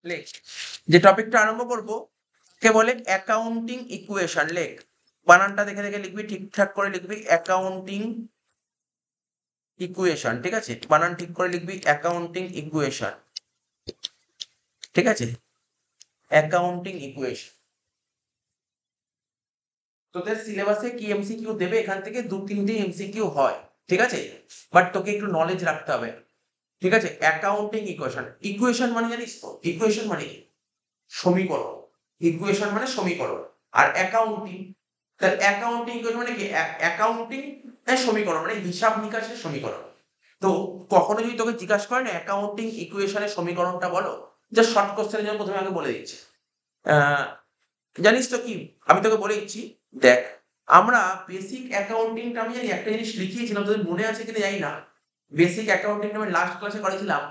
লেখ। যে টপিকটা আরম্ভ করব কে বলে অ্যাকাউন্টিং ইকুয়েশন। লেখ, বানানটা দেখে দেখে লিখবি, ঠিকঠাক করে লিখবি। অ্যাকাউন্টিং ইকুয়েশন, ঠিক আছে? বানান ঠিক করে লিখবি, অ্যাকাউন্টিং ইকুয়েশন, ঠিক আছে? Accounting equation. তোদের সিলেবাসে কি এমসিকিউ দেবে, এখান থেকে 2-3টে এমসিকিউ হয়, ঠিক আছে? বাট তোকে একটু নলেজ রাখতে হবে, ঠিক আছে? অ্যাকাউন্টিং ইকুয়েশন, ইকুয়েশন মানে জানিস তো? ইকুয়েশন মানে কি? সমীকরণ। ইকুয়েশন মানে সমীকরণ। আর অ্যাকাউন্টিং, তাহলে অ্যাকাউন্টিং ইকুয়েশন মানে কি? অ্যাকাউন্টিং সমীকরণ, মানে হিসাব নিকাশের সমীকরণ। তো কখনো যদি তোকে জিজ্ঞাসা করে না অ্যাকাউন্টিং ইকুয়েশনের সমীকরণটা বলো, যা শর্ট কোশ্চেনের জন্য প্রথমে আগে বলে দিচ্ছি। আহ, জানিস তো কি, আমি তোকে বলে দিচ্ছি। দেখ, আমরা বেসিক অ্যাকাউন্টিংটা আমি জানি একটা জিনিস লিখিয়েছিলাম, তোদের মনে আছে কিনা জানি না। বেসিক অ্যাকাউন্টিং নামে লাস্ট ক্লাসে করেছিলাম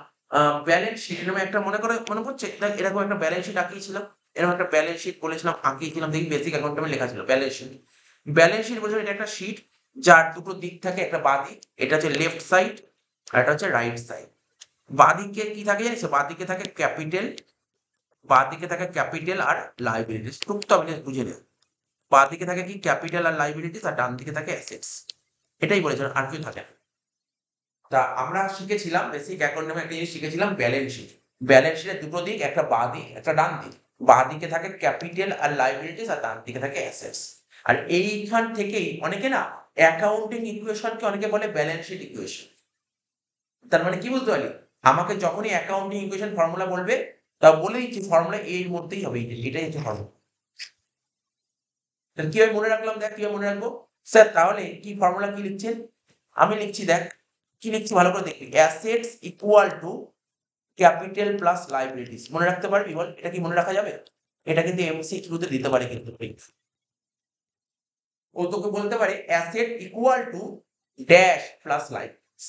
ব্যালেন্স শিট নামে একটা, মনে পড়ছে? দেখ, এরকম একটা ব্যালেন্স শিট আঁকিয়েছিলাম, এরকম একটা ব্যালেন্স শিট বলেছিলাম, আঁকিয়েছিলাম, দেখি বেসিক অ্যাকাউন্টিং লেখা ছিল ব্যালেন্স শিট। ব্যালেন্স শিট বলছে এটা একটা শিট যার দুটো দিক থাকে, একটা বাঁ দিক, এটা হচ্ছে লেফট সাইড, আর এটা হচ্ছে রাইট সাইড। বাঁ দিকে কি থাকে জানিস? বাঁ দিকে থাকে ক্যাপিটাল, বাঁ দিকে থাকে ক্যাপিটাল আর লাইবিলিটিস, টুকটাক আমি বুঝে নে। বাঁ দিকে থাকে কি? ক্যাপিটাল আর লাইবিলিটিস, আর ডান দিকে থাকে অ্যাসেটস। এটাই বলেছিল, আর কিছু থাকে না। তা আমরা শিখেছিলাম বেসিক অ্যাকাউন্ট নামে একটা জিনিস শিখেছিলাম, ব্যালেন্স শিট। ব্যালেন্স শিটের দুটো দিক, একটা বাঁ দিক একটা ডান দিক। বাঁ দিকে থাকে ক্যাপিটাল আর লাইবিলিটিস, আর ডান দিকে থাকে অ্যাসেটস। আর এইখান থেকেই অনেকে না অ্যাকাউন্টিং ইকুয়েশনকে অনেকে বলে ব্যালেন্স শিট ইকুয়েশন। তার মানে কি বুঝতে পারলি? আমাকে যখনই অ্যাকাউন্টিং ইকুয়েশন ফর্মুলা বলবে, তা বলে দিচ্ছি ফর্মুলা এর মধ্যেই হবে, এটাই হচ্ছে ফর্মুলা। তাহলে কিভাবে মনে রাখলাম? দেখ কিভাবে মনে রাখবো। স্যার তাহলে কি ফর্মুলা কি লিখছেন? আমি লিখছি, দেখ কি লিখছি ভালো করে দেখবি। Assets equal two capital plus liabilities. মনে রাখতে পারবি? বল, এটা কি মনে রাখা যাবে? এটা কিন্তু এমসিকিউ তে দিতে পারে কিন্তু। ও তোকে বলতে পারে asset equal to dash plus liabilities,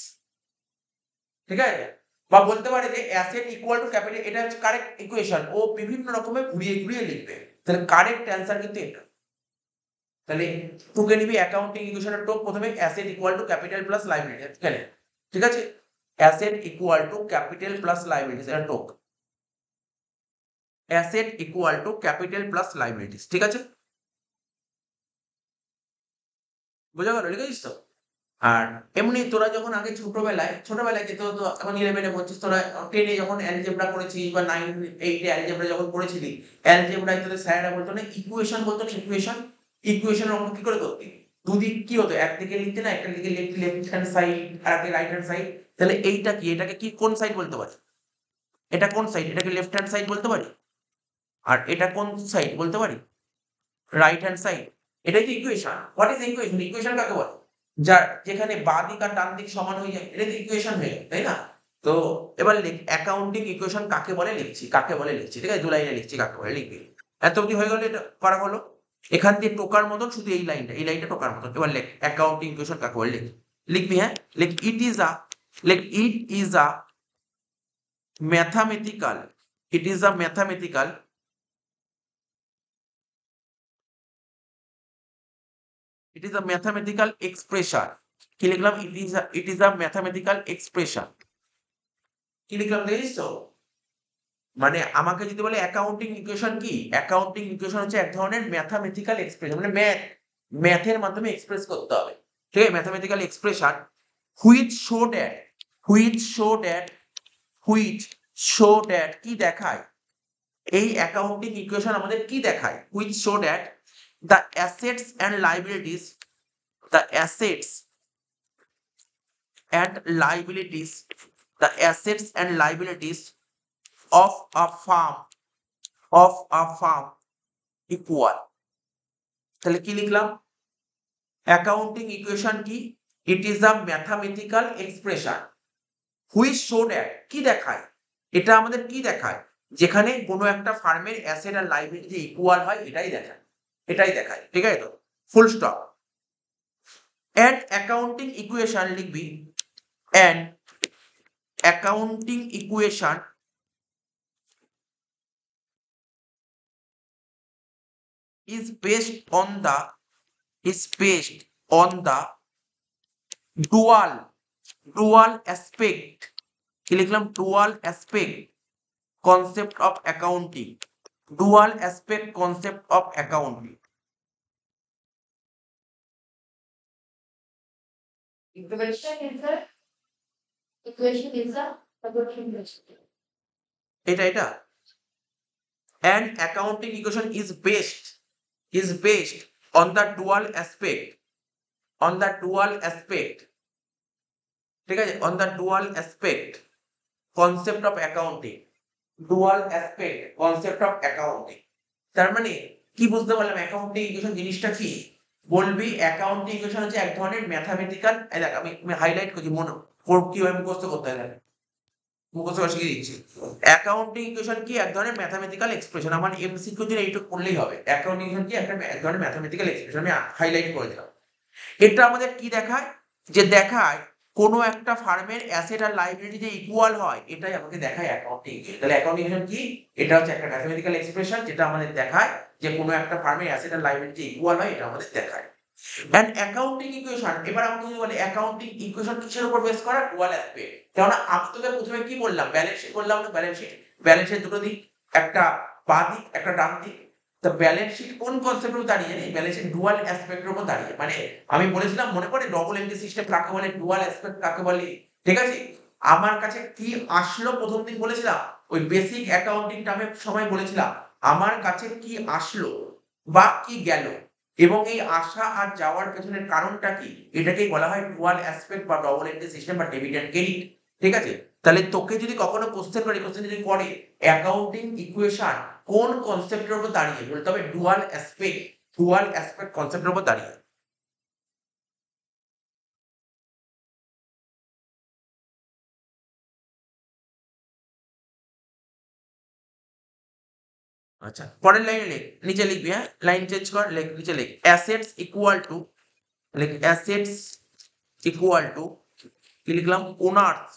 ঠিক আছে? বা বলতে পারে যে অ্যাসেট ইকুয়াল টু ক্যাপিটাল, এটা হচ্ছে কারেক্ট ইকুয়েশন। ও বিভিন্ন রকমের ঘুরিয়ে ঘুরিয়ে লিখবে, তাহলে কারেক্ট অ্যান্সার কিন্তু এটা। তাহলে টুকে নিবি অ্যাকাউন্টিং ইকুয়েশনের টোক, প্রথমে asset equal two capital plus liability, ঠিক আছে? Asset equal two capital plus liabilities, এটা টোক। Asset equal two capital plus liabilities, ঠিক আছে? বোঝা গেল? লিখেছিস তো? আর এমনি তোরা যখন আগে ছোটবেলায় যেতে হতো, এখন 11 এ পড়ছিস, তোরা 10 এ যখন অ্যালজেব্রা করেছিস বা 9 8 এ অ্যালজেব্রা যখন করেছিলি, অ্যালজেব্রায় তোদের স্যারেরা বলতো না ইকুয়েশন, বলতো না ইকুয়েশন। ইকুয়েশনের অঙ্ক কি করে করতি? দুদিক কি হতো? একদিকে লিখতে না, একটা দিকে লেফট হ্যান্ড সাইড আর একটা রাইট হ্যান্ড সাইড। তাহলে এইটা কি? এটাকে কি কোন সাইড বলতে পারি? এটা কোন সাইড? এটাকে লেফট হ্যান্ড সাইড বলতে পারি। আর এটা কোন সাইড বলতে পারি? Right hand side. এটাই তো equation. What is equation? Equation কাকে বলে? যার যেখানে বাঁ দিক আর ডান দিক সমান হয়ে যায়, এটা তো ইকুয়েশন হয়ে যায়, তাই না? তো এবার লিখ অ্যাকাউন্টিং ইকুয়েশন কাকে বলে, লিখছি কাকে বলে লিখছি, ঠিক আছে? 2 লাইনে লিখছি কাকে বলে, লিখবি। এত অবধি হয়ে গেল, এটা করা হলো। এখান দিয়ে টোকার মতন শুধু এই লাইনটা টোকার মতন। এবার লেখ অ্যাকাউন্টিং ইকুয়েশন কাকে বলে, লিখ। লিখবি, হ্যাঁ? লিখ it is a mathematical, it is a mathematical expression. কি লিখলাম? It is a mathematical expression. কি লিখলাম দেখেছিস তো? মানে আমাকে যদি বলে অ্যাকাউন্টিং ইকুয়েশন কি, অ্যাকাউন্টিং ইকুয়েশন হচ্ছে এক ধরনের ম্যাথামেটিক্যাল এক্সপ্রেশন, মানে ম্যাথের মাধ্যমে এক্সপ্রেস করতে হবে, ঠিক আছে? Mathematical expression which show that, which show that which show that কি দেখায়? এই অ্যাকাউন্টিং ইকুয়েশন আমাদের কি দেখায়? Which show that the assets and liabilities, the assets and liabilities, the assets and liabilities of a firm, of a firm equal. তাহলে কি লিখলাম? Accounting equation কি? It is a mathematical expression which show that কি দেখায়? এটা আমাদের কি দেখায়? যেখানে কোনো একটা ফার্মের অ্যাসেট আর লাইবিলিটি ইকুয়াল হয়, এটাই দেখায়, এটাই দেখায়, ঠিক আছে তো? Full stop. And accounting equation লিখবি, and accounting equation is based on the is based on the dual aspect, কি লিখলাম? dual aspect concept of accounting, dual aspect concept of accounting. এটা and accounting equation is based on the dual aspect ঠিক আছে, on the dual aspect concept of accounting, তার মানে কি বুঝতে পারলাম অ্যাকাউন্টিং ইকুয়েশন জিনিসটা কি? বলবি অ্যাকাউন্টিং ইকুয়েশন হচ্ছে এক ধরনের ম্যাথামেটিক্যাল, দেখ আমি হাইলাইট করছি মনে কিভাবে মুখস্থ করতে হয়, দেখ মুখস্থ করা শিখিয়ে দিচ্ছি। অ্যাকাউন্টিং ইকুয়েশন কি? এক ধরনের ম্যাথামেটিক্যাল এক্সপ্রেশন। আমার এমসিকিউ দিলে এইটুকু করলেই হবে। অ্যাকাউন্টিং ইকুয়েশন কি? এক ধরনের ম্যাথামেটিক্যাল এক্সপ্রেশন। আমি হাইলাইট করে দিলাম। এটা আমাদের কি দেখায়? যে দেখায় কোনো একটা ফার্মের অ্যাসেট আর লাইবিলিটি যে ইকুয়াল হয়, এটাই আমাকে দেখায় অ্যাকাউন্টিং ইকুয়েশন। তাহলে অ্যাকাউন্টিং ইকুয়েশন কি? এটা হচ্ছে একটা ম্যাথমেটিক্যাল এক্সপ্রেশন যেটা আমাদের দেখায় যে কোনো একটা ফার্মের অ্যাসেট আর লাইবিলিটি ইকুয়াল হয়, এটা আমাদের দেখায়। এন্ড অ্যাকাউন্টিং ইকুয়েশন, এবার আমাকে যদি বলে অ্যাকাউন্টিং ইকুয়েশন কিসের উপর বেস করা? Dual aspect. কারণ আমি তোকে প্রথমে কি বললাম? ব্যালেন্স শিট বললাম না? ব্যালেন্সের দুটো দিক, একটা বাঁ দিক একটা ডান দিক। তো ব্যালেন্স শিট কোন কনসেপ্টের উপর দাঁড়িয়ে? ব্যালেন্স শিট ডুয়াল অ্যাসপেক্টের উপর দাঁড়িয়ে। মানে আমি বলেছিলাম মনে পড়ে ডবল এন্ট্রি সিস্টেম কাকে বলে, ডুয়াল অ্যাসপেক্ট কাকে বলে, ঠিক আছে? আমার কাছে কি আসলো প্রথম দিন বলেছিলাম, ওই বেসিক অ্যাকাউন্টিং টার্মের সময় বলেছিলাম আমার কাছে কি আসলো বা কি গেল, এবং এই আসা আর যাওয়ার পেছনের কারণটা কি, এটাকেই বলা হয় ডুয়াল অ্যাসপেক্ট বা ডবল এন্ট্রি সিস্টেম বা ডেবিট এন্ড ক্রেডিট। ঠিক আছে? তাহলে তোকে যদি কখনো কোশ্চেন যদি করে অ্যাকাউন্টিং ইকুয়েশন কোন কনসেপ্টের উপর দাঁড়িয়ে, বলতে হবে ডুয়াল অ্যাসপেক্ট কনসেপ্টের উপর দাঁড়িয়ে। আচ্ছা, পরের লাইনে লিখ, নিচে লিখবি, হ্যাঁ লাইন চেঞ্জ কর, লিখ নিচে লিখ অ্যাসেটস ইকুয়াল টু, লিখ অ্যাসেটস ইকুয়াল টু, কি লিখলাম? ওনার্স,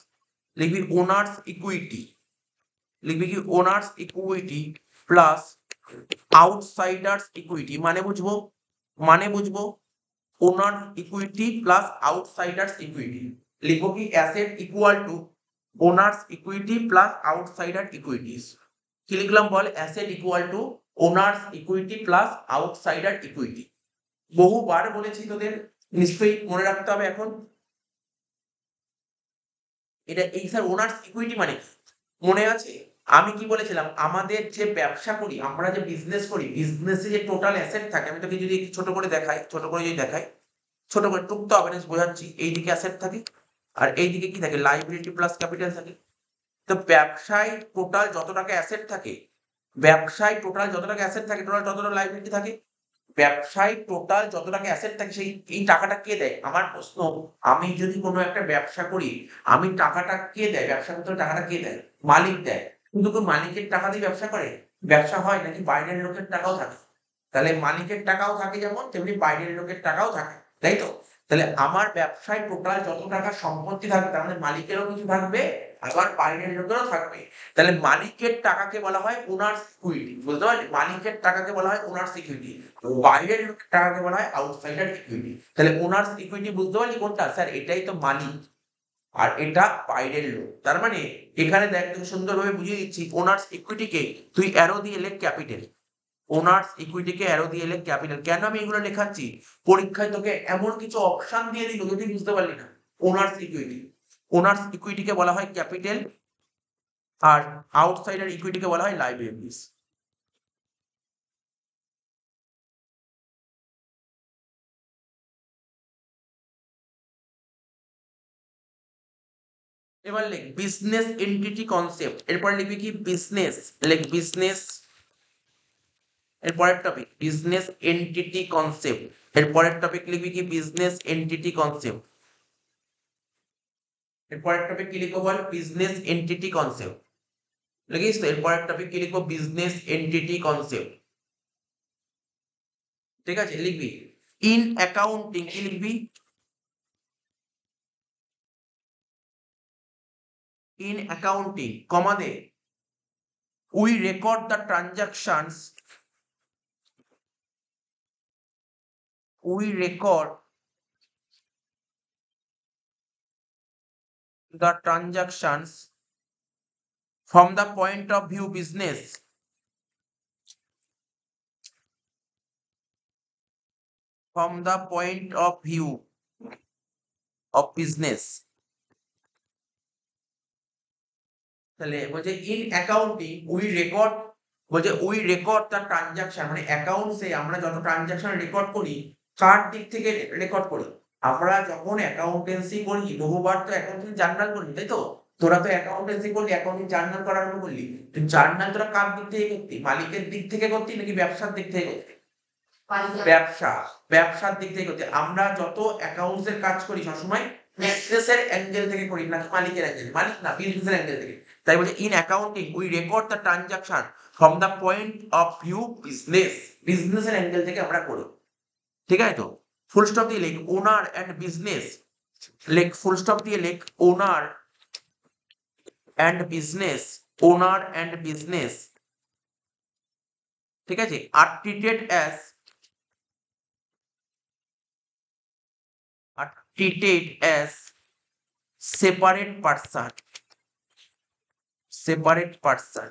লিখবি ওনার্স ইকুইটি, লিখবি কি? Owners equity plus outsiders equity. মানে বুঝবো owner equity plus outsiders equity. লিখবো কি? Asset equal to owners equity plus outsider equities. কি লিখলাম বল? Asset equal to owners equity plus outsider equity. বহুবার বলেছি তোদের, নিশ্চয়ই মনে রাখতে হবে এখন। এটা এই স্যার ওনার্স ইকুইটি মানে কি মনে আছে? আমি কি বলেছিলাম? আমাদের যে ব্যবসা করি, আমরা যে বিজনেস করি, বিজনেসে যে টোটাল অ্যাসেট থাকে, আমি তোকে যদি ছোট করে দেখাই, ছোট করে টুকতে হবে না, বোঝাচ্ছি। এইদিকে অ্যাসেট থাকে আর এইদিকে কি থাকে? লাইবিলিটি প্লাস ক্যাপিটাল থাকে। তো ব্যবসায় টোটাল যত টাকা অ্যাসেট থাকে, টোটাল যত টাকা লাইবিলিটি থাকে। ব্যবসায় টোটাল যত টাকা অ্যাসেট থাকে, সেই এই টাকাটা কে দেয়? আমার প্রশ্ন, আমি যদি কোনো একটা ব্যবসা করি, আমি টাকাটা কে দেয়? ব্যবসা করতে টাকাটা কে দেয়? মালিক দেয়। কিন্তু কি মালিকের টাকা দিয়ে ব্যবসা করে? ব্যবসা হয় নাকি বাইরের লোকের টাকাও থাকে? তাহলে মালিকের টাকাও থাকে যেমন, তেমনি বাইরের লোকের টাকাও থাকে, তাই তো? তাহলে আমার ব্যবসায় টোটাল যত টাকা সম্পত্তি থাকবে, তার মানে মালিকেরও কিছু থাকবে, আবার বাইরের লোকেরও থাকবে। তাহলে মালিকের টাকাকে বলা হয় ওনার্স ইকুইটি, বুঝতে পারলি? মালিকের টাকাকে বলা হয় ওনার্স ইকুইটি, বাইরের লোকের টাকাকে বলা হয় আউটসাইডার ইকুইটি। তাহলে ওনার্স ইকুইটি বুঝতে পারলি কোনটা? স্যার এটাই তো মালিক, আর এটা বাইরের লোক। তার মানে এখানে দেখ, তোকে সুন্দরভাবে বুঝিয়ে দিচ্ছি। ওনার্স ইকুইটিকে তুই অ্যারো দিয়ে লেখ ক্যাপিটাল, ওনার্স ইকুইটিকে অ্যারো দিয়ে লেখ ক্যাপিটাল। কেন আমি এগুলো লেখাচ্ছি? পরীক্ষায় তোকে এমন কিছু অপশন দিয়ে দিল, তুই বুঝতে পারলি না। ওনার্স ইকুইটিকে বলা হয় ক্যাপিটাল, আর আউটসাইডার ইকুইটিকে বলা হয় লাইবিলিটিস। এবার লিখ বিজনেস এন্টিটি কনসেপ্ট। এরপর লিখবি কি? বিজনেস, লিখ বিজনেস। এরপরের টপিক বিজনেস এন্টিটি কনসেপ্ট। এরপরের টপিক লিখবি কি? Business entity concept. এরপরের টপিক কি লিখবো বল? Business entity concept. লিখিস তো? এরপরের টপিক কি লিখবো? Business entity concept. ঠিক আছে, লিখবি ইন অ্যাকাউন্টিং, কি লিখবি? ইন অ্যাকাউন্টিং, কমা দে, we record the transactions, we record the transactions from the point of view business, from the point of view of business, তাহলে বলছে ইন অ্যাকাউন্টিং উই রেকর্ড, বলছে we record the transaction, মানে অ্যাকাউন্টসে আমরা যত transaction record করি কার দিক থেকে record করি? আমরা যখন অ্যাকাউন্টেন্সি করি বহুবার তো অ্যাকাউন্টিং জার্নাল করি, তাই তো? তোরা তো অ্যাকাউন্টেন্সি করলি, অ্যাকাউন্টিং জার্নাল করার আরম্ভ করলি, জার্নাল তোরা কার দিক থেকে করতি? মালিকের দিক থেকে করতি নাকি ব্যবসার দিক থেকে করতি? ব্যবসা, ব্যবসার দিক থেকে করতি। আমরা যত অ্যাকাউন্টস এর কাজ করি সবসময় বিজনেস এর অ্যাঙ্গেল থেকে করি নাকি মালিকের অ্যাঙ্গেল? মালিক না, বিজনেস এর অ্যাঙ্গেল থেকে। তাই বলছে in accounting we record the transaction from the point of view business, business এর অ্যাঙ্গেল থেকে আমরা করি। ঠিক আছে তো? ফুল স্টপ দিয়ে লিখ ওনার এন্ড বিজনেস, লিখ ফুল স্টপ দিয়ে লিখ owner and business, owner and business, ঠিক আছে, আর treated as, are treated as separate person, separate person।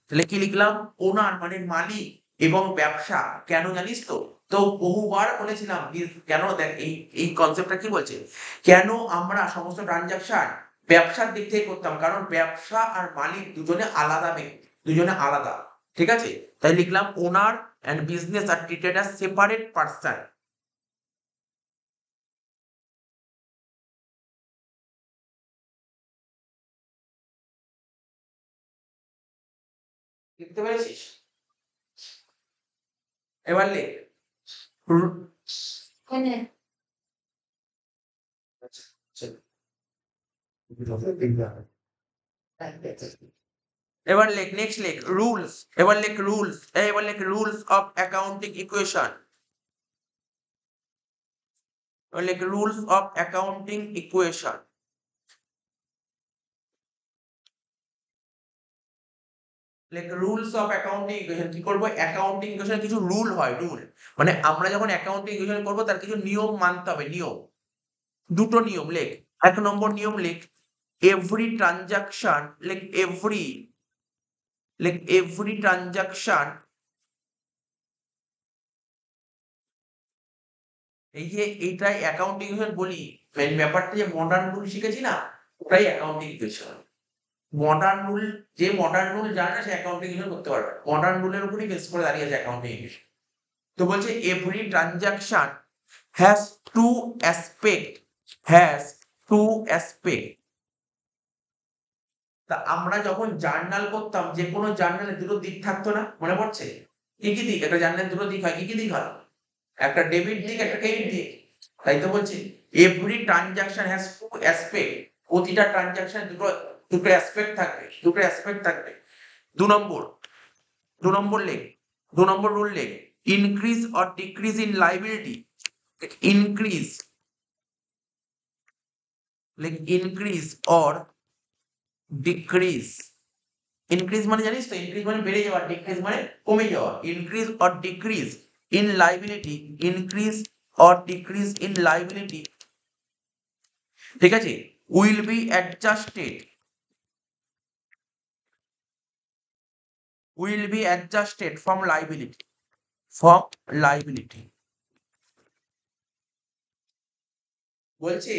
তাহলে কি লিখলাম? ওনার মানে মালিক এবং ব্যবসা। কেন জানিস তো? তো বহুবার বলেছিলাম কেন, দেখ এই কনসেপ্টটা কি বলছে, কেন আমরা সমস্ত ট্রানজাকশন ব্যবসার দিক থেকে করতাম? কারণ ব্যবসা আর মালিক দুজনে আলাদা ব্যক্তি, দুজনে আলাদা। ঠিক আছে, তাই লিখলাম ওনার এন্ড বিজনেস আর ট্রিটেড অ্যাজ সেপারেট পার্সন। লিখতে পেরেছিস? এবার লেখ এবার লেখ নেক্সট লেখ রুলস, এবার লেখ রুলস, এবার লেখ রুলস অফ অ্যাকাউন্টিং ইকুয়েশন, এবার লেখ রুলস অফ অ্যাকাউন্টিং ইকুয়েশন। লেখ রুলস অফ অ্যাকাউন্টিং ইকুয়েশন। কি করব? অ্যাকাউন্টিং ইকুয়েশন কিছু রুল হয়, রুল মানে আমরা যখন অ্যাকাউন্টিং ইকুয়েশন করব তার কিছু নিয়ম মানতে হবে, নিয়ম, দুটো নিয়ম লেখ। এক নম্বর নিয়ম লেখ এভরি ট্রানজাকশন, লেখ এভরি, লেখ এভরি ট্রানজাকশন, এই যে এইটাই অ্যাকাউন্টিং ইকুয়েশন বলি, মেন ব্যাপারটা যে মডার্ন রুল শিখেছি না, ওটাই অ্যাকাউন্টিং ইকুয়েশন। মডার্ন রুল, যে মডার্ন রুল জানে না সে অ্যাকাউন্টিং ইকুয়েশন করতে পারবে, মডার্ন রুলের উপরই বেস করে দাঁড়িয়ে আছে অ্যাকাউন্টিং ইকুয়েশন। তো বলছে every transaction has to aspect, has to aspect. তা আমরা যখন জার্নাল করতাম যে কোনো জার্নালে দুটো দিক থাকতো না, মনে পড়ছে? কি কি দিক? একটা জার্নালে দুটো দিক হয়, কি কি দিক হয়? একটা ডেবিট দিক, একটা ক্রেডিট দিক। তাই তো বলছি every transaction has to aspect, প্রতিটা ট্রানজাকশন দুটো দুটো অ্যাসপেক্ট থাকবে, দুটো অ্যাসপেক্ট থাকবে। দু নম্বর, দু নম্বর লেখ, দু নম্বর রুল লেখ increase or decrease in liability, increase, লেখ ইনক্রিজ অর ডিক্রিজ। ইনক্রিজ মানে জানিস তো? ইনক্রিজ মানে বেড়ে যাওয়া, ডিক্রিজ মানে কমে যাওয়া। Increase or decrease in liability, increase or decrease in liability, ঠিক আছে, will be adjusted, will be adjusted from liability, from liability। বলছে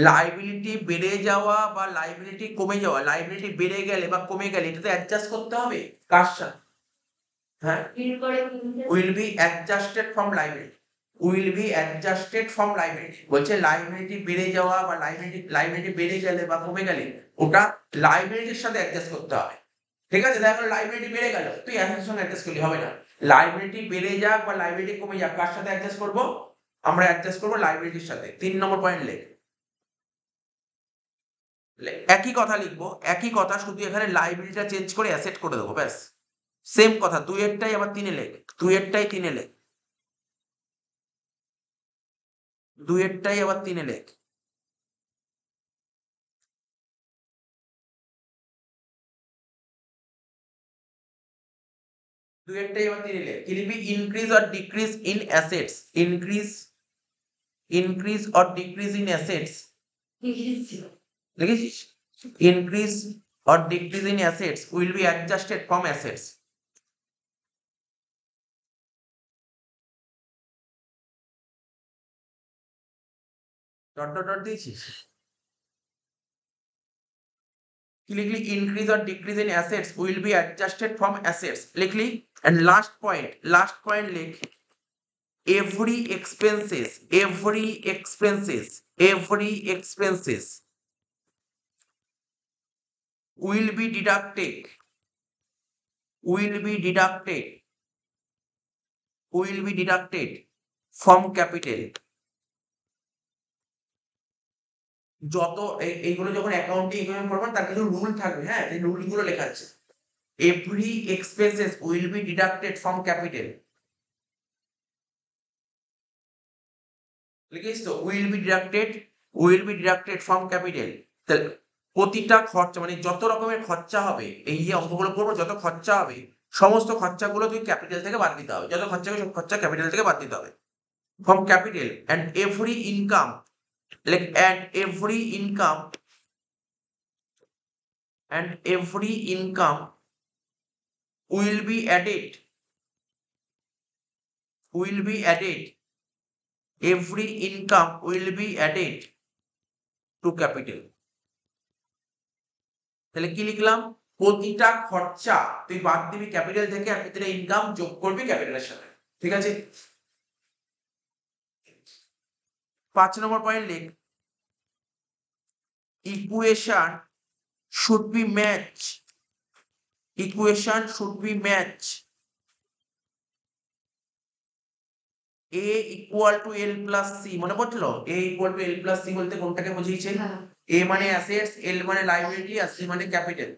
লাইবিলিটি বেড়ে যাওয়া বা লাইবিলিটি কমে যাওয়া, লাইবিলিটি বেড়ে গেলে বা কমে গেলে এটা তো অ্যাডজাস্ট করতে হবে কার সাথে? হ্যাঁ, will be adjusted from liability, will be adjusted from liability। বলছে লাইবিলিটি বেড়ে যাওয়া বা লাইবিলিটি বেড়ে গেলে বা কমে গেলে ওটা লাইবিলিটির সাথে অ্যাডজাস্ট করতে হবে। ঠিক আছে, দেখো লাইবিলিটি বেড়ে গেল, তুই অ্যাসেটের সঙ্গে অ্যাডজাস্ট করলে হবে না। লাইবিলিটি বেড়ে যাক বা লাইবিলিটি কমে যাক, কার সাথে অ্যাডজাস্ট করব? আমরা অ্যাডজাস্ট করব লাইবিলিটির সাথে। 3 নম্বর পয়েন্ট লেখ, একই কথা লিখবো, একই কথা, শুধু এখানে লাইবিলিটিটা চেঞ্জ করে অ্যাসেট করে দেবো, ব্যাস সেম কথা। 2 এরটাই আবার 3 এ লেখ, 2 এরটাই 3 এ লেখ, 2 এরটাই আবার 3 এ লেখ। দুই একটাই আবার 3 এ লেখ। কি লিখবি? Increase or decrease in assets, increase, increase or decrease in assets, লিখেছিস? Increase or decrease in assets will be adjusted from assets. Dot দিয়েছিস কি লিখলি? increase or decrease in assets will be adjusted from assets লিখলি। and last point লিখ every expenses will be deducted from capital। যত এইগুলো যখন accounting economy পড়বেন তার কিছু rule থাকবে, হ্যাঁ এই রুলগুলো লেখা আছে। Every expenses will be deducted from capital, লিখিস তো? Will be deducted from capital. তাহলে প্রতিটা খরচা মানে যত রকমের খরচা হবে, এই যে অঙ্কগুলো করবো, যত খরচা হবে সমস্ত খরচাগুলো তুই ক্যাপিটাল থেকে বাদ দিতে হবে, যত খরচা হবে সব খরচা ক্যাপিটাল থেকে বাদ দিতে হবে। From capital and every income, like and every income will be added every income will be added to capital। তাহলে কি লিখলাম? প্রতিটা খরচা তুই বাদ দিবি ক্যাপিটাল থেকে আর প্রতিটা ইনকাম যোগ করবি ক্যাপিটালের সাথে, ঠিক আছে? 5 নম্বর পয়েন্ট লিখ equation should be match a equal to l plus c। মনে পড়ছিল a equal to l plus c বলতে কোনটাকে বুঝিয়েছে? a মানে অ্যাসেটস, l মানে লাইবিলিটি আর c মানে ক্যাপিটাল।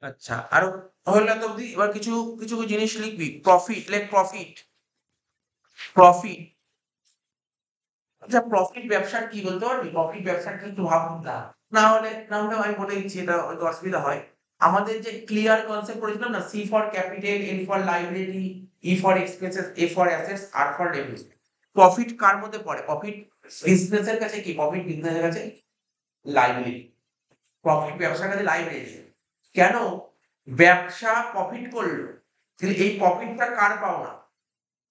আচ্ছা, আরো হলো তো অবধি। এবার কিছু কিছু জিনিস লিখবি। প্রফিট, লেখ প্রফিট। আচ্ছা, প্রফিট ব্যবসার কি বলতে পারবি? প্রফিট ব্যবসার কি একটু ভাব না হলে আমি বলে দিচ্ছি, এটা হয়তো অসুবিধা হয়। আমাদের যে ক্লিয়ার কনসেপ্ট করেছিলাম না, C for capital, N for liability, E for expenses, A for assets, R for revenue. Profit কার মধ্যে পড়ে? প্রফিট বিজনেসের কাছে কি? প্রফিট বিজনেসের কাছে লাইবিলিটি। প্রফিট ব্যবসার কাছে লাইবিলিটি। কেন? ব্যবসা প্রফিট করলো, কিন্তু এই প্রফিটটা কার পাওনা?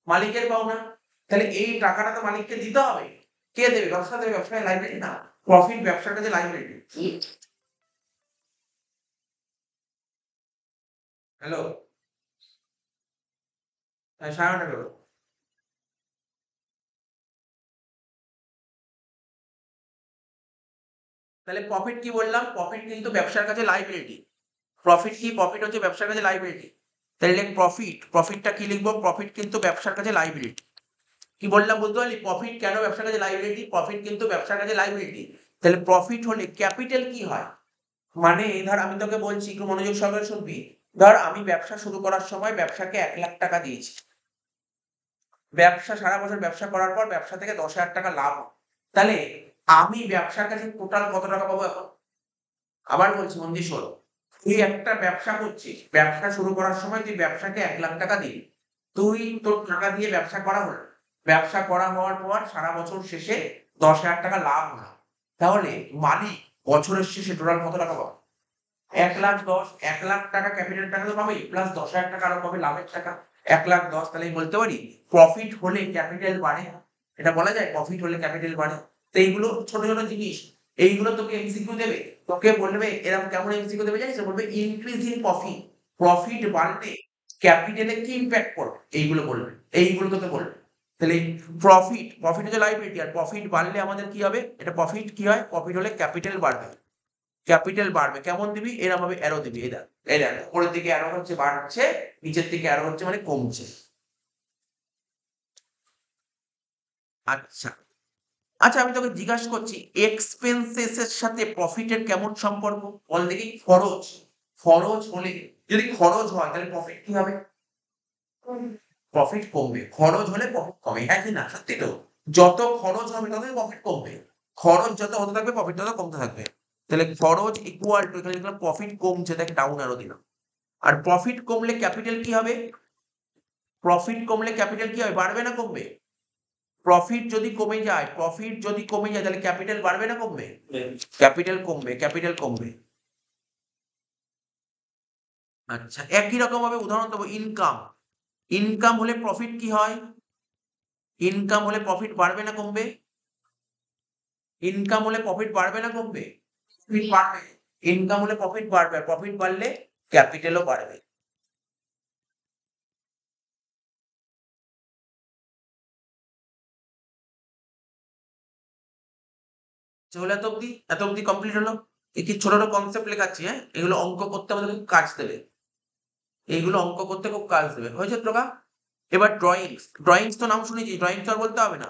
মালিকের পাওনা। তাহলে এই টাকাটা তো মালিককে দিতে হবে। কে দেবে? ব্যবসা দেবে। ব্যবসায় লাইবিলিটি না, প্রফিট ব্যবসার কাছে লাইবিলিটি। হ্যালো, হ্যাঁ সায়ন হ্যালো। তাহলে প্রফিট কি বললাম? প্রফিট কিন্তু ব্যবসার কাছে লাইবিলিটি। প্রফিট কি? প্রফিট হচ্ছে ব্যবসার কাছে লাইবিলিটি। তাহলে প্রফিটটা কি লিখবো? প্রফিট কিন্তু ব্যবসার কাছে লাইবিলিটি। কি বললাম বুঝতে পারলি? প্রফিট কেন ব্যবসার কাছে লাইবিলিটি? প্রফিট কিন্তু ব্যবসার কাছে লাইবিলিটি। তাহলে প্রফিট হলে ক্যাপিটাল কি হয়? মানে ধর আমি তোকে বলছি, একটু মনোযোগ সহকারে শুনবি। ধর আমি ব্যবসা শুরু করার সময় ব্যবসাকে 1,00,000 টাকা দিয়েছি। ব্যবসা সারা বছর ব্যবসা করার পর ব্যবসা থেকে 10,000 টাকা লাভ হয়। তাহলে আমি ব্যবসার কাছে টোটাল কত টাকা পাবো এখন? আবার বলছি, মন দিয়ে শোন। তুই একটা ব্যবসা করছিস, ব্যবসা শুরু করার সময় তুই ব্যবসাকে 1,00,000 টাকা দিবি। তুই তোর টাকা দিয়ে ব্যবসা করা হলো। ব্যবসা করা হওয়ার পর সারা বছর শেষে 10,000 টাকা লাভ হয়। তাহলে মালিক বছরের শেষে টোটাল কত টাকা পাবে? 1,10,000। 1,00,000 টাকা ক্যাপিটাল টাকা তো পাবেই, প্লাস 10,000 টাকা আরো পাবে লাভের টাকা। 1,10,000। তাহলে আমি বলতে পারি প্রফিট হলে ক্যাপিটাল বাড়ে। এটা বলা যায় প্রফিট হলে ক্যাপিটাল বাড়ে। তো এইগুলো ছোট ছোট জিনিস, এইগুলো তোকে এমসিকিউ দেবে। তোকে বলবে এরকম কেমন এমসিকিউ দেবে জানিস? বলবে ইনক্রিজ ইন প্রফিট, প্রফিট বাড়লে ক্যাপিটালে কি ইম্প্যাক্ট পড়বে, এইগুলো বলবে। এইগুলো তোকে বলবে। তাহলে প্রফিট হচ্ছে লাইবিলিটি, আর প্রফিট বাড়লে আমাদের কি হবে, এটা প্রফিট কি হয়, প্রফিট হলে ক্যাপিটাল বাড়বে, ক্যাপিটাল বাড়বে কেমন দিবি, এরকম ভাবে অ্যারো দিবি, এই দেখ উপরের দিকে অ্যারো হচ্ছে বাড়ছে, নিচের দিকে অ্যারো হচ্ছে মানে কমছে। আচ্ছা আচ্ছা, আমি তোকে জিজ্ঞাসা করছি এক্সপেন্সেস এর সাথে প্রফিটের কেমন সম্পর্ক বল দেখি। খরচ, খরচ হলে, যদি খরচ হয় তাহলে প্রফিট কি হবে, প্রফিট কমবে, খরচ হলে প্রফিট কমে, হ্যাঁ কি না, সত্যি তো। যত খরচ হবে তত প্রফিট কমবে, খরচ যত হতে থাকবে প্রফিট তত কমতে থাকবে। তাহলে খরচ ইকুয়াল টু, এখানে লিখলাম প্রফিট কমছে, দেখ ডাউন অ্যারো দিলাম। আর প্রফিট কমলে ক্যাপিটাল কি হবে, প্রফিট কমলে ক্যাপিটাল কি হবে, বাড়বে না কমবে, প্রফিট যদি কমে যায়, প্রফিট যদি কমে যায় তাহলে ক্যাপিটাল বাড়বে না কমবে, ক্যাপিটাল কমবে, ক্যাপিটাল কমবে। আচ্ছা একই রকম ভাবে উদাহরণ দেবো, ইনকাম, ইনকাম হলে প্রফিট কি হয়, ইনকাম হলে প্রফিট বাড়বে না কমবে, ইনকাম হলে প্রফিট বাড়বে না কমবে, প্রফিট বাড়বে, ইনকাম হলে প্রফিট বাড়বে, আর প্রফিট বাড়লে ক্যাপিটালও বাড়বে। চলে এত অব্দি কমপ্লিট হলো। এই কি ছোট ছোট কনসেপ্ট লেখাচ্ছি, হ্যাঁ এগুলো অঙ্ক করতে আমাদের খুব কাজ দেবে, এইগুলো অঙ্ক করতে খুব কাজ দেবে, হয়েছে তোরা। এবার ড্রয়িংস, ড্রয়িংস তো নাম শুনেছি, ড্রয়িংস তো আর বলতে হবে না,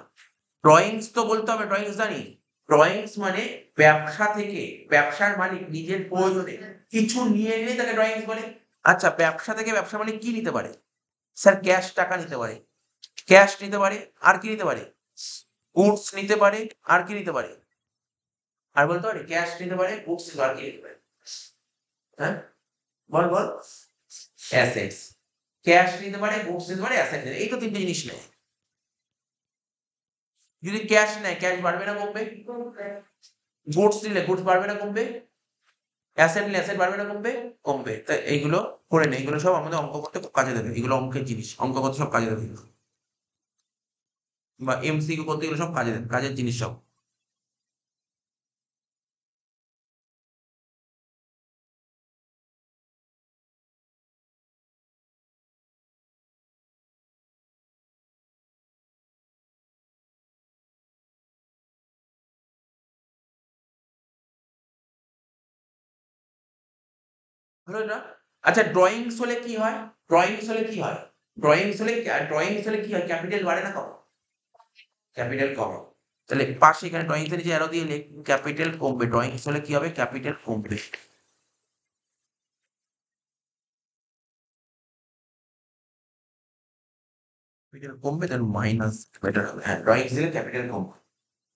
ড্রয়িংস তো বলতে হবে, ড্রয়িংস জানি। ড্রয়িংস মানে ব্যবসা থেকে, ব্যবসার মালিক নিজের প্রয়োজনে কিছু নিয়ে এলে তাকে ড্রয়িংস বলে। আচ্ছা ব্যবসা থেকে ব্যবসা মালিক কি নিতে পারে, স্যার ক্যাশ টাকা নিতে পারে, ক্যাশ নিতে পারে, আর কি নিতে পারে, গুডস নিতে পারে, আর কি নিতে পারে, আর বলতে পারে ক্যাশ নিতে পারে, গুডস নিতে পারে, আর কি নিতে পারে, হ্যাঁ বল বল, অ্যাসেটস, ক্যাশ নিতে পারে, গুডস নিতে পারে, অ্যাসেট নিতে, এই তো তিনটে জিনিস নেয়। যদি ক্যাশ নেয় ক্যাশ বাড়বে না কমবে, গুডস নিলে গুডস বাড়বে না কমবে, অ্যাসেট নিলে অ্যাসেট বাড়বে না কমবে, কমবে। তাই এইগুলো করে নে, এগুলো সব আমাদের অঙ্ক করতে খুব কাজে দেবে, এগুলো অঙ্কের জিনিস, অঙ্ক করতে সব কাজে দেবে, বা এমসিকিউ করতে এগুলো সব কাজে দেবে, কাজের জিনিস সব। হলো না? আচ্ছা ড্রয়িংস হলে কি হয়, ড্রয়িংস হলে কি হয়, ড্রয়িংস হলে কি হয়, ক্যাপিটাল বাড়ে না কম, ক্যাপিটাল কমে। তাহলে পাশে এখানে ড্রয়িংস এর যে অ্যারো দিয়ে ক্যাপিটাল কমবে, ড্রয়িংস হলে কি হবে, ক্যাপিটাল কমবে। ক্যাপিটাল কমবে দেন মাইনাস, বেটার হবে, হ্যাঁ ড্রয়িংস দিলে ক্যাপিটাল কমবে,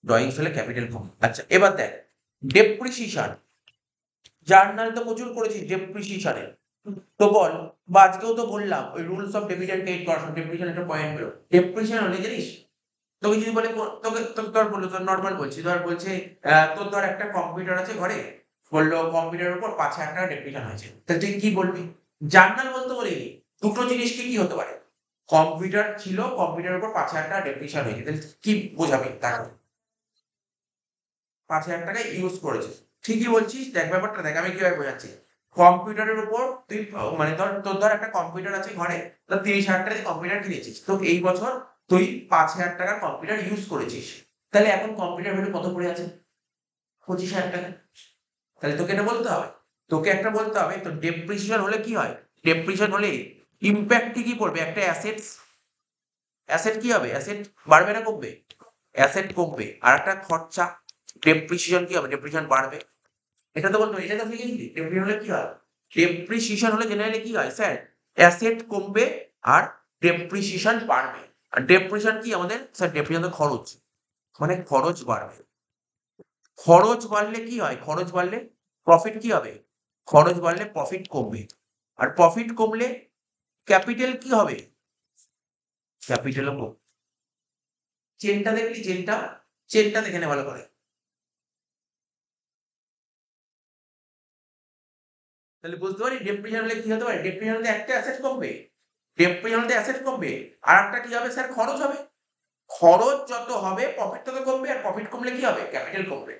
ড্রয়িংস হলে ক্যাপিটাল কমবে। আচ্ছা এবার দেখ ডেপ্রিসিয়েশন, জার্নাল তো প্রচুর করেছি ডেপ্রিসিয়েশনের, তো বল, বা আজকেও তো বললাম ওই rules of debit and credit করার ডেপ্রিসিয়েশন একটা পয়েন্ট বেরো, ডেপ্রিসিয়েশন হলে জানিস, তোকে যদি বলে তোকে তোকে ধর বললো, তোর নর্মাল বলছি, ধর বলছে তোর ধর একটা কম্পিউটার আছে ঘরে, বললো কম্পিউটারের উপর 5,000 টাকা ডেপ্রিসিয়েশন হয়েছে, তাহলে তুই কি বলবি, জার্নাল বলতে বলিনি, দুটো জিনিস কি হতে পারে, কম্পিউটার ছিল, কম্পিউটারের উপর 5,000 টাকা ডেপ্রিসিয়েশন হয়েছে, তাহলে কি বোঝাবি তাকে, 5,000 টাকা ইউজ করেছে, ঠিকই বলছিস, দেখ ব্যাপারটা দেখ আমি কিভাবে বোঝাচ্ছি, কম্পিউটারের উপর তুই মানে ধর তোর ধর একটা কম্পিউটার আছে ঘরে, তো 30,000 টাকা দিয়ে কম্পিউটার কিনেছিস, তো এই বছর তুই 5,000 টাকার কম্পিউটার ইউজ করেছিস, তাহলে এখন কম্পিউটার ভ্যালু কত পড়ে আছে, 25,000 টাকা। তাহলে তোকে এটা বলতে হবে, তোকে একটা বলতে হবে, তো ডেপ্রিসিয়েশন হলে কি হয়, ডেপ্রিসিয়েশন হলে ইম্প্যাক্ট কি পড়বে, একটা অ্যাসেটস, অ্যাসেট কি হবে, অ্যাসেট বাড়বে না কমবে, অ্যাসেট কমবে, আর একটা খরচা, ডেপ্রিসিয়েশন কি হবে, ডেপ্রিসিয়েশন বাড়বে। এটা তো বলতো, এটা তো শিখেছি, ডেপ্রিসিয়েশন হলে কি হয়, ডেপ্রিসিয়েশন হলে জেনারেলি কি হয় স্যার, অ্যাসেট কমবে আর ডেপ্রিসিয়েশন বাড়বে। আর ডেপ্রিসিয়েশন কি আমাদের স্যার, ডেপ্রিসিয়েশন তো খরচ, মানে খরচ বাড়বে, খরচ বাড়লে কি হয়, খরচ বাড়লে প্রফিট কি হবে, খরচ বাড়লে প্রফিট কমবে, আর প্রফিট কমলে ক্যাপিটাল কি হবে, ক্যাপিটালও কমবে। চেনটা দেখলি, চেনটা, চেনটা দেখে নে ভালো করে, তাহলে বুঝতে পারি ডেপ্রিসিয়েশন হলে কি হতে পারে, ডেপ্রিসিয়েশন হলে একটা অ্যাসেট কমবে, ডেপ্রিসিয়েশন হলে অ্যাসেট কমবে, আর একটা কি হবে স্যার, খরচ হবে, খরচ যত হবে প্রফিট তত কমবে, আর প্রফিট কমলে কি হবে, ক্যাপিটাল কমবে।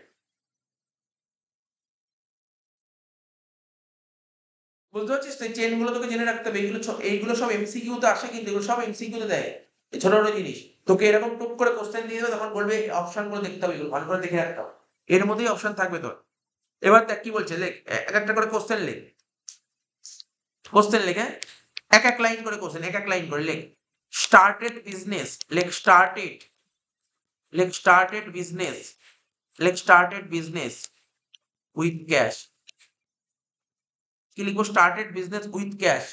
বুঝতে পারছিস তো, চেন গুলো তোকে জেনে রাখতে হবে, এইগুলো সব এমসিকিউ তে আসে, কিন্তু এগুলো সব এমসিকিউ তে দেয়, এই ছোট ছোট জিনিস। তোকে এরকম টুক করে কোশ্চেন দিয়ে দেবে, তখন বলবে অপশন গুলো দেখতে হবে, ভালো করে দেখে রাখতে হবে, এর মধ্যেই অপশন থাকবে তোর। এবার দেখ কি বলছে, লেখ এক একটা করে কোশ্চেন লেখ, কোশ্চেন লেখে এক এক লাইন করে কোশ্চেন, এক এক লাইন করে লেখ। স্টার্টেড বিজনেস, লেখ স্টার্টেড, লেখ স্টার্টেড বিজনেস, লেখ স্টার্টেড বিজনেস উইথ ক্যাশ। কি লিখবো? Started business with cash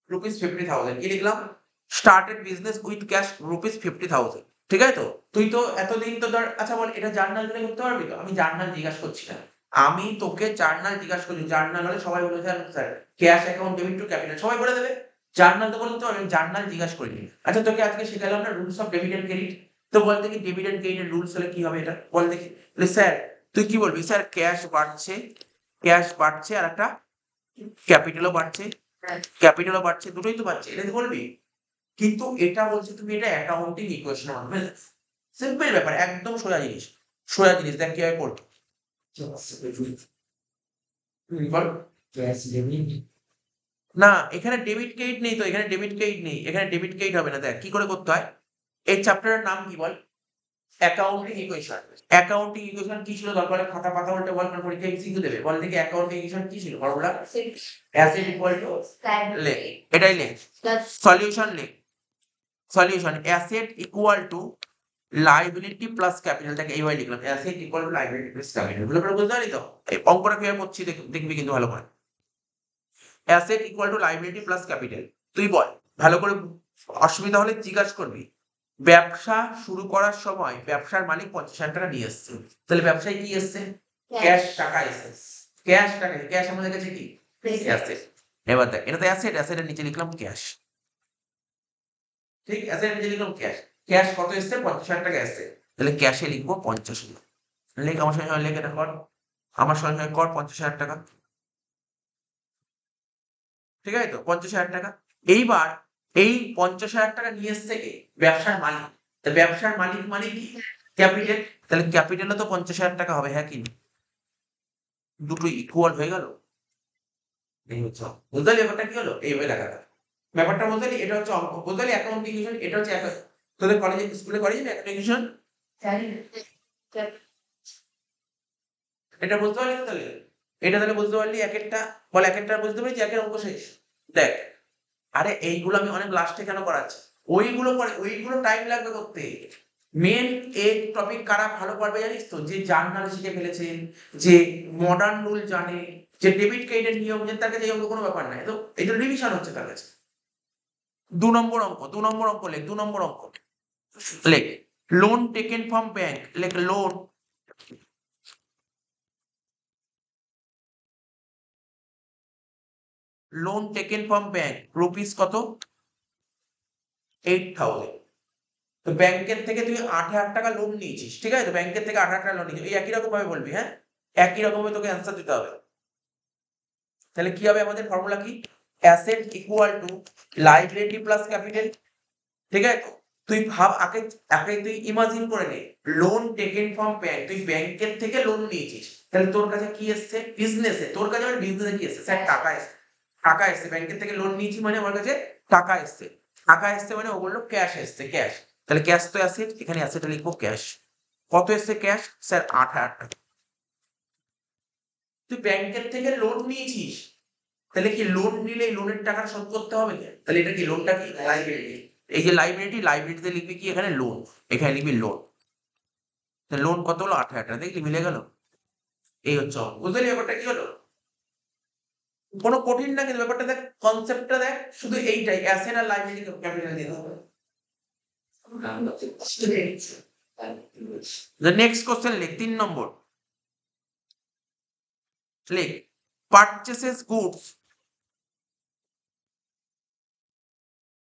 rupees 50,000। কি লিখলাম? Started business with cash rupees 50,000। ঠিক আছে তো? তুই তো এতদিন তো ধর, আচ্ছা বল এটা জার্নাল দিলে করতে পারবি তো? আমি জার্নাল জিজ্ঞাসা করছি না, আমি তোকে জার্নাল জিজ্ঞাসা করছি। জার্নাল হলে সবাই বলে sir cash account debit two capital, সবাই বলে দেবে। জার্নাল তো বলতে পারবি, জার্নাল জিজ্ঞাসা করিনি। আচ্ছা তোকে আজকে শেখালাম না rules of debit and credit, তো বল দেখি ডেবিট এন্ড ক্রেডিটের রুলস হলে কি হবে এটা বল দেখি। স্যার তুই কি বলবি? স্যার ক্যাশ বাড়ছে, ক্যাশ বাড়ছে আর একটা ক্যাপিটালও বাড়ছে, ক্যাপিটালও বাড়ছে, দুটোই তো বাড়ছে, এটা বলবি। কিন্তু এটা বলছে তুমি এটা অ্যাকাউন্টিং ইকুয়েশন বানাবে, সিম্পল ব্যাপার, একদম সোজা জিনিস, সোজা জিনিস। দেখ কিভাবে করবি বল। না এখানে ডেবিট ক্রেডিট নেই তো, এখানে ডেবিট ক্রেডিট নেই, এখানে ডেবিট ক্রেডিট হবে না। দেখ কি করে করতে হয়, এই চ্যাপ্টারের নাম কি বল? Accounting equation. অ্যাকাউন্টিং ইকুয়েশন কি ছিল? দরকার হলে খাতা পাতা উল্টে বল, পরীক্ষা এমসিকিউ দেবে, বল দেখি অ্যাকাউন্টিং ইকুয়েশন কি ছিল ফর্মুলা? অ্যাসেট ইকুয়াল টু, লেখ এটাই লেখ, সলিউশন লেখ, solution asset equal two liability plus capital. থেকে এইভাবে লিখলাম, asset equal two liability plus capital. ভালো করে বুঝতে পারি তো? এই অঙ্কটা কিভাবে করছি দেখবি কিন্তু ভালো করে। Asset equal two liability plus capital. তুই বল ভালো করে, অসুবিধা হলে জিজ্ঞাসা করবি। ব্যবসা শুরু করার সময় ব্যবসার মালিক 50,000 টাকা নিয়ে এসছে, তাহলে ব্যবসায় কি এসছে? ক্যাশ টাকা এসছে, ক্যাশ টাকা, ক্যাশ আমাদের কাছে কি? অ্যাসেট। এবার দেখ এটা তো অ্যাসেট, অ্যাসেটের নিচে লিখলাম ক্যাশ, ঠিক অ্যাসেটের নিচে লিখলাম ক্যাশ। ক্যাশ কত এসছে? 50,000 টাকা এসছে, তাহলে ক্যাশে লিখবো 50,000। লেখ আমার সঙ্গে লেখ, এটা কর, আমার সঙ্গে কর 50,000 টাকা, ঠিক আছে তো? 50,000 টাকা। এইবার এই 50,000 টাকা নিয়ে এসছে কে? ব্যবসার মালিক। তা ব্যবসার মালিক মানে কি? ক্যাপিটাল, তাহলে ক্যাপিটালও তো 50,000 টাকা হবে, হ্যাঁ কি না? দুটো ইকুয়াল হয়ে গেল। এই হচ্ছে অঙ্ক। বুঝতে পারলি ব্যাপারটা কি হলো? এইভাবে লেখা থাকে ব্যাপারটা, বুঝতে পারলি? এটা হচ্ছে অঙ্ক, বুঝতে পারলি? অ্যাকাউন্টিং ইকুয়েশন এটা হচ্ছে তোদের কলেজে স্কুলে করেছি না অ্যাকাউন্টিং ইকুয়েশন? এটা বুঝতে পারলি তো তাহলে? এটা তাহলে বুঝতে পারলি এক একটা, বল এক একটা বুঝতে পেরেছি, একের অঙ্ক শেষ। দেখ আরে এইগুলো আমি অনেক লাস্টে কেন করাচ্ছি? ওইগুলো পরে, ওইগুলো টাইম লাগবে করতে। মেন এই টপিক কারা ভালো পারবে জানিস তো? যে জার্নাল শিখে ফেলেছে, যে মডার্ন রুল জানে, যে ডেবিট ক্রেডিটের নিয়ম জানে, তার কাছে এই অঙ্ক কোনো ব্যাপার নাই তো, এটা রিভিশন হচ্ছে তার কাছে। 2 নম্বর অঙ্ক, 2 নম্বর অঙ্ক লেখ, 2 নম্বর অঙ্ক লেখ। লোন টেকেন ফ্রম ব্যাংক, লেখ loan, loan taken from bank rupees কত? 8,000। তো ব্যাংকের থেকে তুই 8,000 টাকা লোন নিয়েছিস, ঠিক আছে? তো ব্যাংকের থেকে 8,000 টাকা লোন নিয়েছিস, এই একই রকম ভাবে বলবি, হ্যাঁ একই রকম ভাবে তোকে অ্যান্সার দিতে হবে। তাহলে কি হবে আমাদের ফর্মুলা কি? Asset equal two liability plus capital, ঠিক আছে তো? তুই ভাব আগে, আগে তুই ইমাজিন করে নে, লোন টেকেন ফ্রম ব্যাংক, তুই ব্যাংকের থেকে লোন নিয়েছিস, তাহলে তোর কাছে কি এসছে? বিজনেসে, তোর কাছে মানে বিজনেসে কি এসছে? স্যার টাকা এসছে, টাকা এসছে, ব্যাংকের থেকে লোন নিয়েছি মানে আমার কাছে টাকা এসছে, টাকা এসছে মানে ও বললো ক্যাশ এসছে, ক্যাশ। তাহলে ক্যাশ তো অ্যাসেট, এখানে অ্যাসেটে লিখবো ক্যাশ। কত এসছে ক্যাশ? স্যার 8,000 টাকা। তুই ব্যাংকের থেকে লোন নিয়েছিস, তাহলে কি লোন নিলে লোনের টাকা শোধ করতে হবে? তাহলে এটা কি, লোনটা কি? লাইবিলিটি। এই যে লাইবিলিটি, লাইবিলিটিতে লিখবি কি? এখানে লোন, এখানে লিখবি লোন। লোন কত হলো? 8,000 টাকা। দেখলি মিলে গেল? এই হচ্ছে অঙ্ক। বুঝতে পারলি ব্যাপারটা কি হলো? কোনো কঠিন না, কিন্তু ব্যাপারটা দেখ, কনসেপ্টটা দেখ, শুধু এইটাই, অ্যাসেট আর লাইবিলিটি ক্যাপিটাল দিয়ে হবে। The next question লিখ, 3 নম্বর লিখ, purchases goods,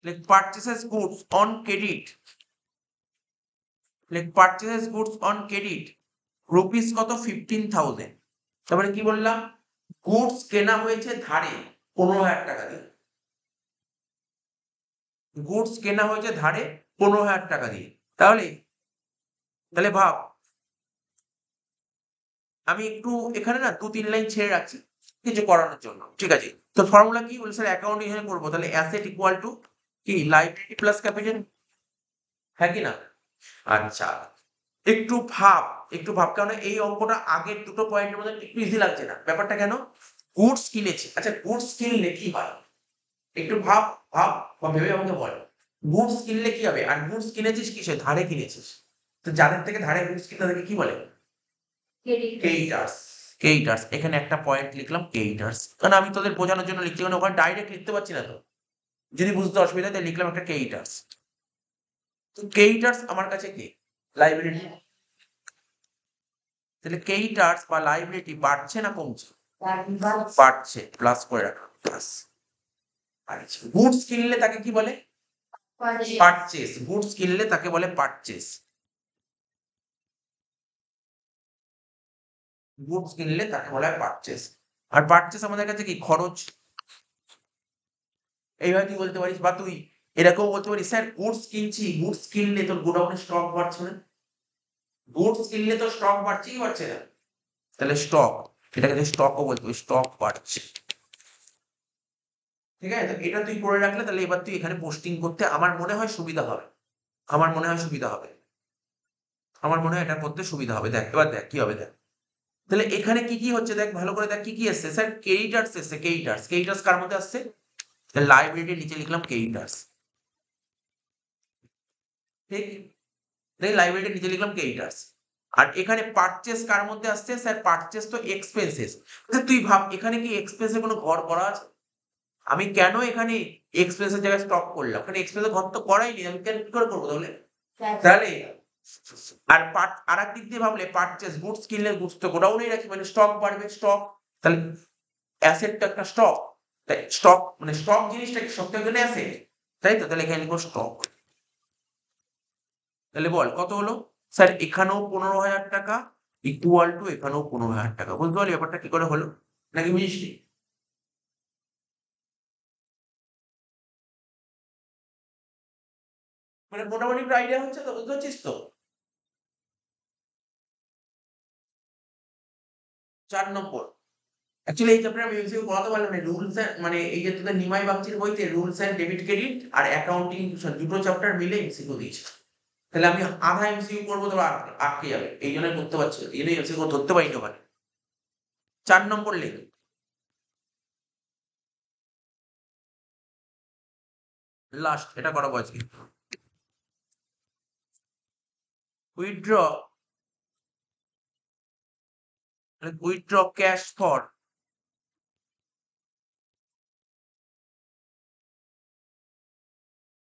লিখ purchases goods on credit, লিখ purchases goods on credit rupees কত? 15,000। তারপরে কি বললাম? গুডস কেনা হয়েছে ধারে 15,000 টাকা দিয়ে, গুডস কেনা হয়েছে ধারে 15,000 টাকা দিয়ে। তাহলে তাহলে ভাব, আমি একটু এখানে না 2-3 লাইন ছেড়ে রাখছি কিছু করানোর জন্য, ঠিক আছে? তো ফর্মুলা কি বলছে? স্যার অ্যাকাউন্ট এখানে করবো, তাহলে অ্যাসেট ইকুয়াল টু কি লাইবিলিটি প্লাস ক্যাপিটাল, হ্যাঁ কি না? আচ্ছা, একটু ভাব কারণ এই অঙ্কটা আগের দুটো পয়েন্টের মধ্যে একটু ইজি লাগছে না। ব্যাপারটা কেন? গুডস কিনেছি, আচ্ছা গুডস কিনলে কি হয়? একটু ভাব বা ভেবে আমাকে বল। গুডস কিনলে কি হবে? আর গুডস কিনেছিস কিসে? ধারে কিনেছিস। তো যাদের থেকে ধারে গুডস কিনে তাদেরকে কি বলে? ক্রেডিটার্স। ক্রেডিটার্স, এখানে একটা পয়েন্ট লিখলাম ক্রেডিটার্স। কারণ আমি তোদের বোঝানোর জন্য লিখছি, কারণ ওখানে ডাইরেক্ট লিখতে পারছি না তো। যদি বুঝতে অসুবিধা হয় তাহলে লিখলাম একটা ক্রেডিটার্স। তো ক্রেডিটার্স আমার কাছে কি? লাইবিলিটি। তাহলে ক্রেডিটার্স বা লাইবিলিটি বাড়ছে না কমছে? বাড়ছে, প্লাস করে রাখো প্লাস। আচ্ছা, গুডস কিনলে তাকে কি বলে? পারচেজ। গুডস কিনলে তাকে বলে পারচেজ। গুডস কিনলে তাকে বলা হয় পারচেজ। আর পারচেজ আমাদের কাছে কি? খরচ। এইভাবে তুই বলতে পারিস, বা তুই এরকম বলতে পারিস, স্যার গুডস কিনছি, গুডস কিনলে তোর গোডাউনে স্টক বাড়ছে না? গুডস কিনলে তো স্টক বাড়ছে কি বাড়ছে না? তাহলে স্টক, এটাকে স্টকও বলতে পারিস, স্টক বাড়ছে। ঠিক আছে, তো এটা তুই করে রাখলে তাহলে এবার তুই এখানে পোস্টিং করতে আমার মনে হয় সুবিধা হবে। আমার মনে হয় সুবিধা হবে। আমার মনে হয় এটা করতে সুবিধা হবে। দেখ এবার দেখ কি হবে, দেখ তাহলে এখানে কি হচ্ছে দেখ, ভালো করে দেখ কি এসছে। স্যার ক্রেডিটার্স এসছে, ক্রেডিটার্স। ক্রেডিটার্স কার মধ্যে আসছে? লাইবিলিটির নিচে লিখলাম ক্রেডিটার্স। ঠিক, তাই লাইবিলিটির নিচে লিখলাম ক্রেডিটার্স। আর এখানে পারচেজ কার মধ্যে আসছে? স্যার পারচেজ তো এক্সপেন্সেস। তুই ভাব এখানে কি এক্সপেন্সের কোনো ঘর করা আছে? আমি কেন এখানে এক্সপেন্সের জায়গায় স্টক করলাম? ওখানে এক্সপেন্সের ঘর তো করাই নেই, আমি কেন কি করে করবো তাহলে? তাহলে আর আরেক দিক দিয়ে ভাবলে পারচেজ, গুডস কিনলে গুডস তো গোডাউনেই রাখি, মানে স্টক বাড়বে, স্টক। তাহলে অ্যাসেট তো একটা স্টক, তাই স্টক মানে স্টক জিনিসটা কি সত্যি জন্য অ্যাসেট, তাই তো? তাহলে এখানে লিখবো স্টক। তাহলে বল কত হলো? স্যার এখানেও 15,000 টাকা ইকুয়াল টু এখানেও 15,000 টাকা। বুঝতে পারলি ব্যাপারটা কি করে হলো? নাকি বুঝিস নি? মানে মোটামুটি একটা আইডিয়া হচ্ছে তো, বুঝতে পারছিস তো? 4 নম্বর, অ্যাকচুয়ালি এই চ্যাপ্টারে আমি এমসিকিউ পড়াতে পারলাম না। রুলস মানে এই যে তোদের নিমাই বাগচির বইতে রুলস এন্ড ডেবিট ক্রেডিট আর অ্যাকাউন্টিং দুটো চ্যাপ্টার মিলে এমসিকিউ দিয়েছে। তাহলে আমি আধা এমসিকিউ করবো তো আটকে যাবে, এই জন্য করতে পারছি না, এই জন্য এমসিকিউ ধরতে পারিনি ওখানে। 4 নম্বর লেখ, লাস্ট এটা করাবো আজকে। Withdraw, withdraw cash for,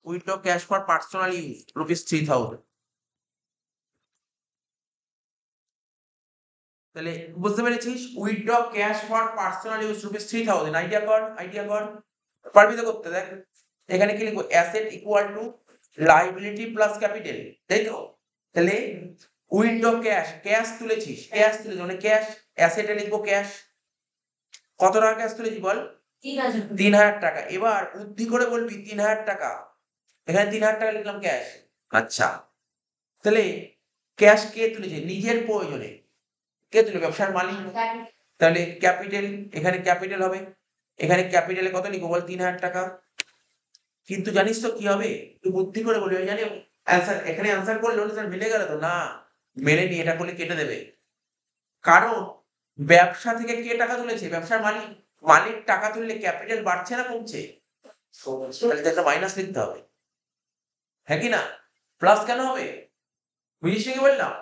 withdraw cash for personal use ₹3,000। তাহলে বুঝতে পেরেছিস? Withdraw cash for personal use ₹3,000। Idea কর, পারবি তো করতে? দেখ এখানে কি লিখবো? Asset equal two liability plus capital, তাই তো? তাহলে উইথড্র ক্যাশ, ক্যাশ তুলেছি মানে ক্যাশ, অ্যাসেটে লিখবো ক্যাশ। কত টাকা ক্যাশ তুলেছি বল? 3,000 টাকা। এবার বুদ্ধি করে বলবি 3,000 টাকা, এখানে 3,000 টাকা লিখলাম ক্যাশ। আচ্ছা, তাহলে ক্যাশ কে তুলেছে? নিজের প্রয়োজনে। কে তুলে? ব্যবসার মালিক। তাহলে ক্যাপিটাল, এখানে ক্যাপিটাল হবে, এখানে ক্যাপিটালে কত লিখবো বল? 3,000 টাকা। কিন্তু জানিস তো কি হবে? তুই বুদ্ধি করে বলবি, আমি জানি অ্যান্সার, এখানে অ্যান্সার করলে স্যার মিলে গেল তো না, মেলেনি, এটা করলে কেটে দেবে। কারণ ব্যবসা থেকে কে টাকা তুলেছে? ব্যবসার মালিক। মালিক টাকা তুললে ক্যাপিটাল বাড়ছে না কমছে? তাহলে তো একটা মাইনাস লিখতে হবে, হ্যাঁ কি না? প্লাস কেন হবে? বুঝিস কি বললাম?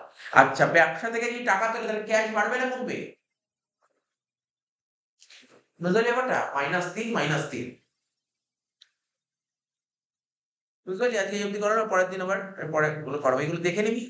আচ্ছা, ব্যবসা থেকে যদি টাকা তোলে তাহলে ক্যাশ বাড়বে না কমবে? বুঝলি ব্যাপারটা? -3 -3। বুঝতে পারলি? আজকে এই অব্দি করো না, পরের দিন আবার পরে গুলো করো, এগুলো দেখে নিবি।